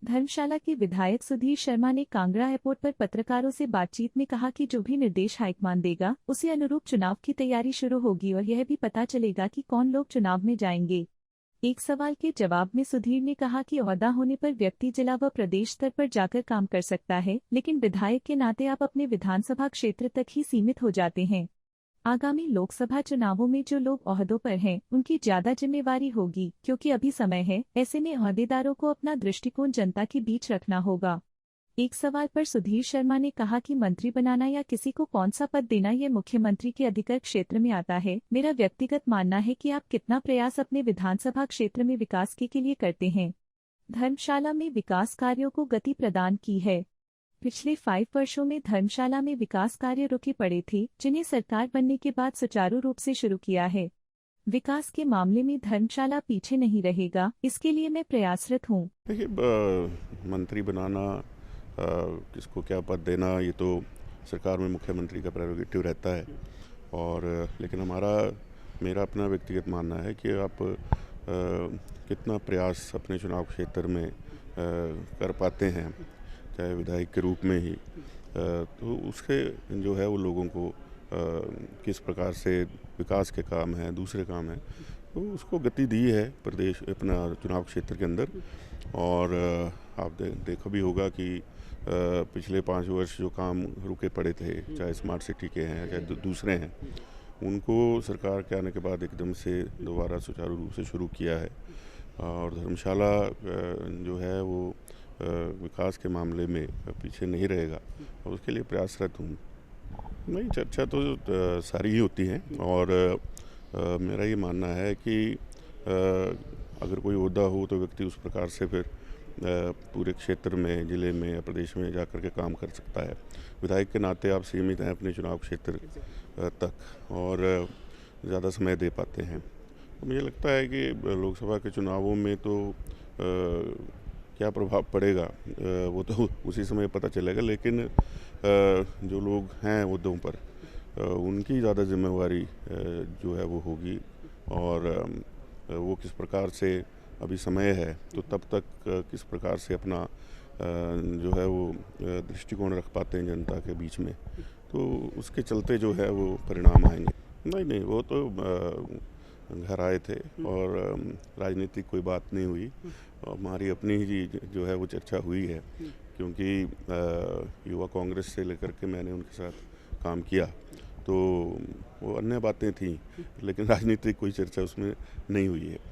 धर्मशाला के विधायक सुधीर शर्मा ने कांगड़ा एयरपोर्ट पर पत्रकारों से बातचीत में कहा कि जो भी निर्देश हाईकमान देगा उसी अनुरूप चुनाव की तैयारी शुरू होगी और यह भी पता चलेगा कि कौन लोग चुनाव में जाएंगे। एक सवाल के जवाब में सुधीर ने कहा कि ओहदा होने पर व्यक्ति जिला व प्रदेश स्तर पर जाकर काम कर सकता है, लेकिन विधायक के नाते आप अपने विधानसभा क्षेत्र तक ही सीमित हो जाते हैं। आगामी लोकसभा चुनावों में जो लोग ओहदों पर हैं, उनकी ज्यादा जिम्मेवारी होगी, क्योंकि अभी समय है। ऐसे में ओहदेदारों को अपना दृष्टिकोण जनता के बीच रखना होगा। एक सवाल पर सुधीर शर्मा ने कहा कि मंत्री बनाना या किसी को कौन सा पद देना ये मुख्यमंत्री के अधिकार क्षेत्र में आता है। मेरा व्यक्तिगत मानना है कि आप कितना प्रयास अपने विधानसभा क्षेत्र में विकास के लिए करते हैं। धर्मशाला में विकास कार्यों को गति प्रदान की है। पिछले 5 वर्षों में धर्मशाला में विकास कार्य रुके पड़े थे, जिन्हें सरकार बनने के बाद सुचारू रूप से शुरू किया है। विकास के मामले में धर्मशाला पीछे नहीं रहेगा, इसके लिए मैं प्रयासरत हूँ। देखिए, मंत्री बनाना, किसको क्या पद देना, ये तो सरकार में मुख्यमंत्री का प्रेरोगेटिव रहता है। और लेकिन मेरा अपना व्यक्तिगत मानना है कि आप कितना प्रयास अपने चुनाव क्षेत्र में कर पाते हैं, चाहे विधायक के रूप में ही, तो उसके जो है वो लोगों को किस प्रकार से विकास के काम हैं, दूसरे काम हैं, तो उसको गति दी है प्रदेश अपना चुनाव क्षेत्र के अंदर। और आप देखा भी होगा कि पिछले 5 वर्ष जो काम रुके पड़े थे, चाहे स्मार्ट सिटी के हैं चाहे दूसरे हैं, उनको सरकार के आने के बाद एकदम से दोबारा सुचारू रूप से शुरू किया है। और धर्मशाला जो है वो विकास के मामले में पीछे नहीं रहेगा और उसके लिए प्रयासरत हूँ। नहीं, चर्चा तो सारी ही होती है और मेरा ये मानना है कि अगर कोई ओहदा हो तो व्यक्ति उस प्रकार से फिर पूरे क्षेत्र में, ज़िले में या प्रदेश में जाकर के काम कर सकता है। विधायक के नाते आप सीमित हैं अपने चुनाव क्षेत्र तक और ज़्यादा समय दे पाते हैं। तो मुझे लगता है कि लोकसभा के चुनावों में तो क्या प्रभाव पड़ेगा वो तो उसी समय पता चलेगा, लेकिन जो लोग हैं ओहदों पर उनकी ज़्यादा जिम्मेवारी जो है वो होगी। और वो किस प्रकार से, अभी समय है तो तब तक किस प्रकार से अपना जो है वो दृष्टिकोण रख पाते हैं जनता के बीच में, तो उसके चलते जो है वो परिणाम आएंगे। नहीं, वो तो घर आए थे और राजनीतिक कोई बात नहीं हुई। हमारी अपनी ही जो है वो चर्चा हुई है, क्योंकि युवा कांग्रेस से लेकर के मैंने उनके साथ काम किया, तो वो अन्य बातें थीं, लेकिन राजनीतिक कोई चर्चा उसमें नहीं हुई है।